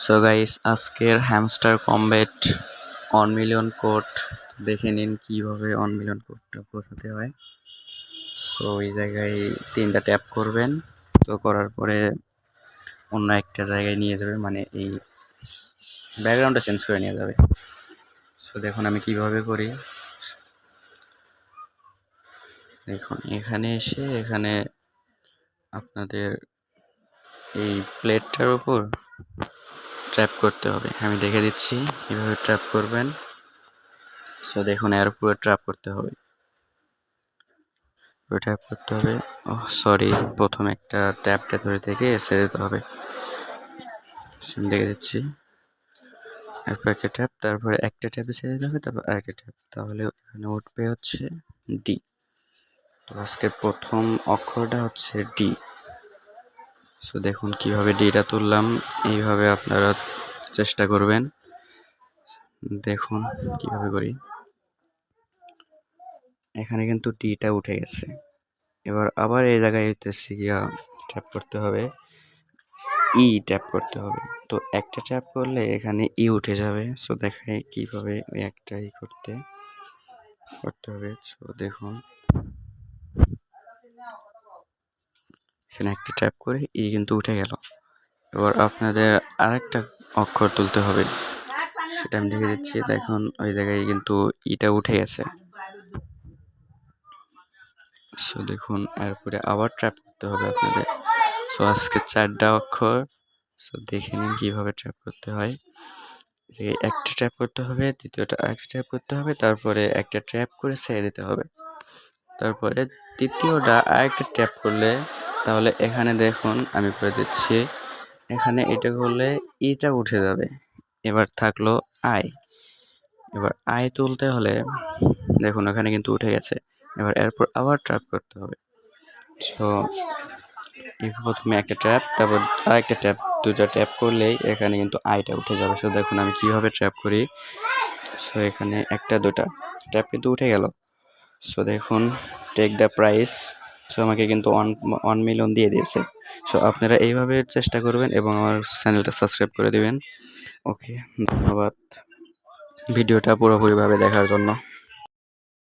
So guys, আজকের hamster combat 1 million code দেখে নিন কিভাবে 1 মিলিয়ন কোডটা বসাতে হয়। সো এই জায়গায় 3টা ট্যাপ করবেন। তো করার পরে অন্য একটা জায়গায় নিয়ে যাবে, মানে এই ব্যাকগ্রাউন্ডটা চেঞ্জ করে নিয়ে যাবে। সো দেখুন আমি কিভাবে করি। দেখুন এখানে এসে এখানে আপনাদের এই প্লেটটার উপর ট্র্যাপ করতে হবে। আমি দেখে দিচ্ছি কিভাবে ট্র্যাপ করবেন। সো দেখুন এর উপরে ট্র্যাপ করতে হবে, ট্যাপ করতে হবে। সরি, প্রথমে একটা ট্যাপটা ধরে থেকে ছেড়ে দিতে হবে। দেখে দিচ্ছি, এরপর একটা ট্যাপ, তারপরে একটা ট্যাপে ছেড়ে দিতে হবে, তারপর আরেকটা ট্যাপ, তাহলে এখানে উঠবে হচ্ছে ডি। তো আজকে প্রথম অক্ষরটা হচ্ছে ডি। সো দেখুন কিভাবে ডিটা তুললাম, এইভাবে আপনারা চেষ্টা করবেন। দেখুন কিভাবে করি। এখানে কিন্তু ডিটা উঠে গেছে। এবার আবার এই জায়গায় হইতেছে গিয়া ট্যাপ করতে হবে, ই ট্যাপ করতে হবে। তো একটা ট্যাপ করলে এখানে ই উঠে যাবে। সো দেখাই কিভাবে ওই একটা ই করতে হবে। সো দেখুন এখানে একটা ট্যাপ করে ই কিন্তু উঠে গেল। এবার আপনাদের আরেকটা অক্ষর তুলতে হবে, সেটা আমি দেখে দিচ্ছি। দেখুন ওই জায়গায় কিন্তু ইটা উঠে গেছে। সো দেখুন এরপরে আবার ট্র্যাপ করতে হবে আপনাদের। সো আজকে 4টা অক্ষর। সো দেখে নিন কিভাবে ট্র্যাপ করতে হয়। একটা ট্র্যাপ করতে হবে, দ্বিতীয়টা আরেকটা ট্র্যাপ করতে হবে, তারপরে একটা ট্র্যাপ করে ছেড়ে দিতে হবে, তারপরে তৃতীয়টা আরেকটা ট্র্যাপ করলে, তাহলে এখানে দেখুন আমি করে দিচ্ছি, এখানে এটা করলে ইটা উঠে যাবে। এবার থাকলো আই। এবার আই তুলতে হলে দেখুন এখানে কিন্তু উঠে গেছে। এবার এরপর আবার ট্র্যাপ করতে হবে। সো প্রথমে একটা ট্র্যাপ, তারপর আরেকটা ট্র্যাপ, দুটা ট্র্যাপ করলেই এখানে কিন্তু আইটা উঠে যাবে। সো দেখুন আমি কিভাবে ট্র্যাপ করি। সো এখানে একটা দুটা ট্র্যাপ কিন্তু উঠে গেল। সো দেখুন টেক দ্য প্রাইস। সো আমাকে কিন্তু 1 মিলিয়ন দিয়ে দিয়েছে। সো আপনারা এইভাবে চেষ্টা করবেন এবং আমার চ্যানেলটা সাবস্ক্রাইব করে দিবেন। ওকে, ধন্যবাদ ভিডিওটা পুরোপুরিভাবে দেখার জন্য।